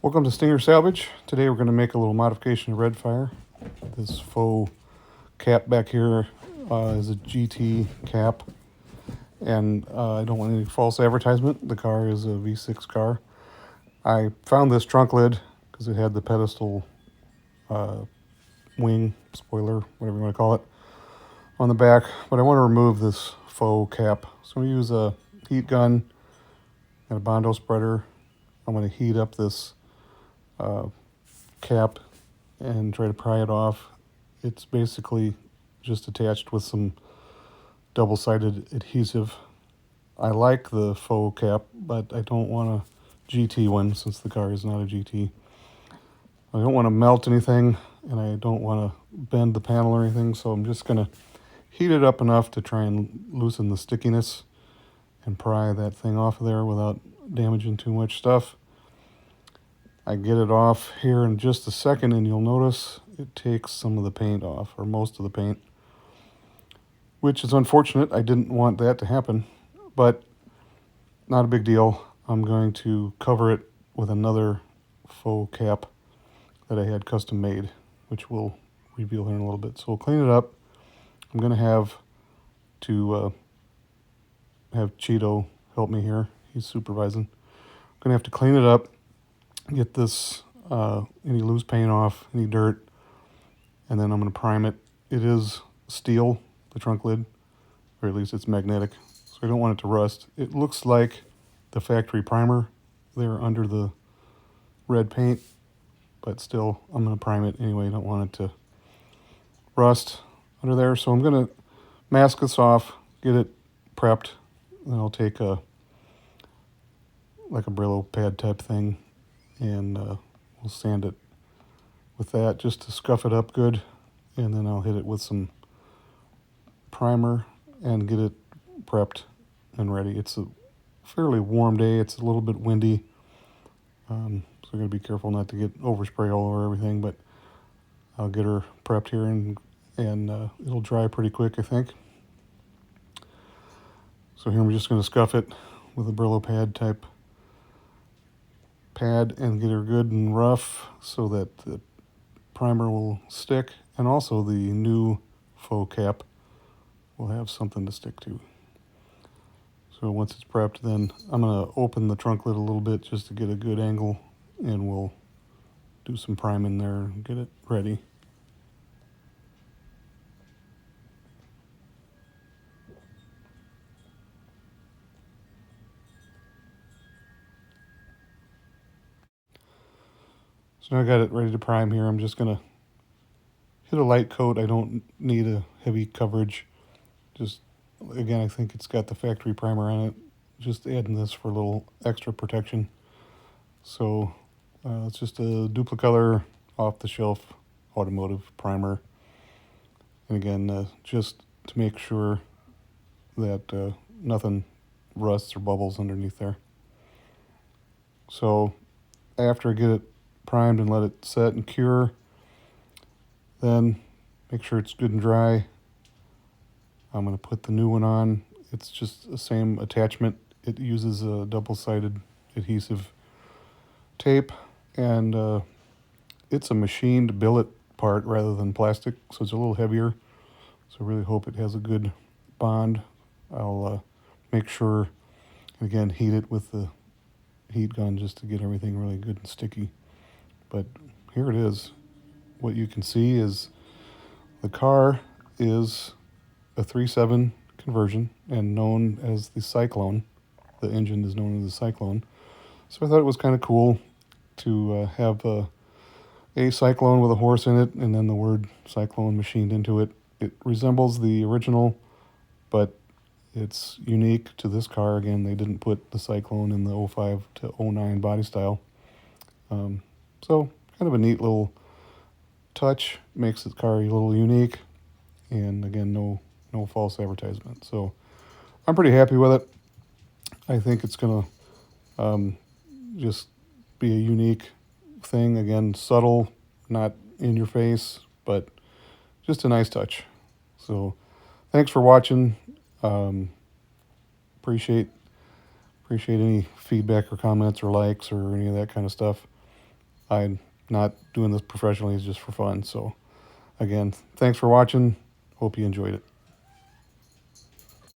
Welcome to Stinger Salvage. Today we're going to make a little modification to Redfire. This faux cap back here is a GT cap, and I don't want any false advertisement. The car is a V6 car. I found this trunk lid because it had the pedestal wing, spoiler, whatever you want to call it, on the back, but I want to remove this faux cap. So I'm going to use a heat gun and a Bondo spreader. I'm going to heat up this cap and try to pry it off. It's basically just attached with some double-sided adhesive. I like the faux cap, but I don't want a GT one since the car is not a GT. I don't want to melt anything, and I don't want to bend the panel or anything, so I'm just going to heat it up enough to try and loosen the stickiness and pry that thing off of there without damaging too much stuff. I get it off here in just a second, and you'll notice it takes some of the paint off, or most of the paint, which is unfortunate. I didn't want that to happen, but not a big deal. I'm going to cover it with another faux cap that I had custom made, which we'll reveal here in a little bit. So we'll clean it up. I'm going to have Cheeto help me here. He's supervising. I'm going to have to clean it up, get this any loose paint off, any dirt, and then I'm going to prime it. It is steel, the trunk lid, or at least it's magnetic, so I don't want it to rust. It looks like the factory primer there under the red paint, but still I'm going to prime it anyway. I don't want it to rust under there, so I'm going to mask this off, get it prepped, and I'll take like a Brillo pad type thing, and we'll sand it with that just to scuff it up good, and then I'll hit it with some primer and get it prepped and ready. It's a fairly warm day. It's a little bit windy, so I'm going to be careful not to get overspray all over everything, but I'll get her prepped here, and it'll dry pretty quick, I think. So here I'm just going to scuff it with a Brillo pad type pad and get her good and rough so that the primer will stick, and also the new faux cap will have something to stick to. So once it's prepped, then I'm going to open the trunk lid a little bit just to get a good angle, and we'll do some priming there and get it ready. So now I got it ready to prime here. I'm just going to hit a light coat. I don't need a heavy coverage. Just, again, I think it's got the factory primer on it. Just adding this for a little extra protection. So it's just a Duplicolor off-the-shelf automotive primer. And again, just to make sure that nothing rusts or bubbles underneath there. So after I get it primed and let it set and cure, then make sure it's good and dry. I'm going to put the new one on. It's just the same attachment. It uses a double-sided adhesive tape, and it's a machined billet part rather than plastic, so it's a little heavier. So I really hope it has a good bond. I'll make sure, again, heat it with the heat gun just to get everything really good and sticky. But here it is. What you can see is the car is a 3.7 conversion and known as the Cyclone. The engine is known as the Cyclone. So I thought it was kind of cool to have a Cyclone with a horse in it and then the word Cyclone machined into it. It resembles the original, but it's unique to this car. Again, they didn't put the Cyclone in the 05 to 09 body style. So kind of a neat little touch, makes the car a little unique, and again, no false advertisement. So I'm pretty happy with it. I think it's going to just be a unique thing. Again, subtle, not in your face, but just a nice touch. So thanks for watching. Appreciate any feedback or comments or likes or any of that kind of stuff. I'm not doing this professionally, it's just for fun. So again, thanks for watching. Hope you enjoyed it.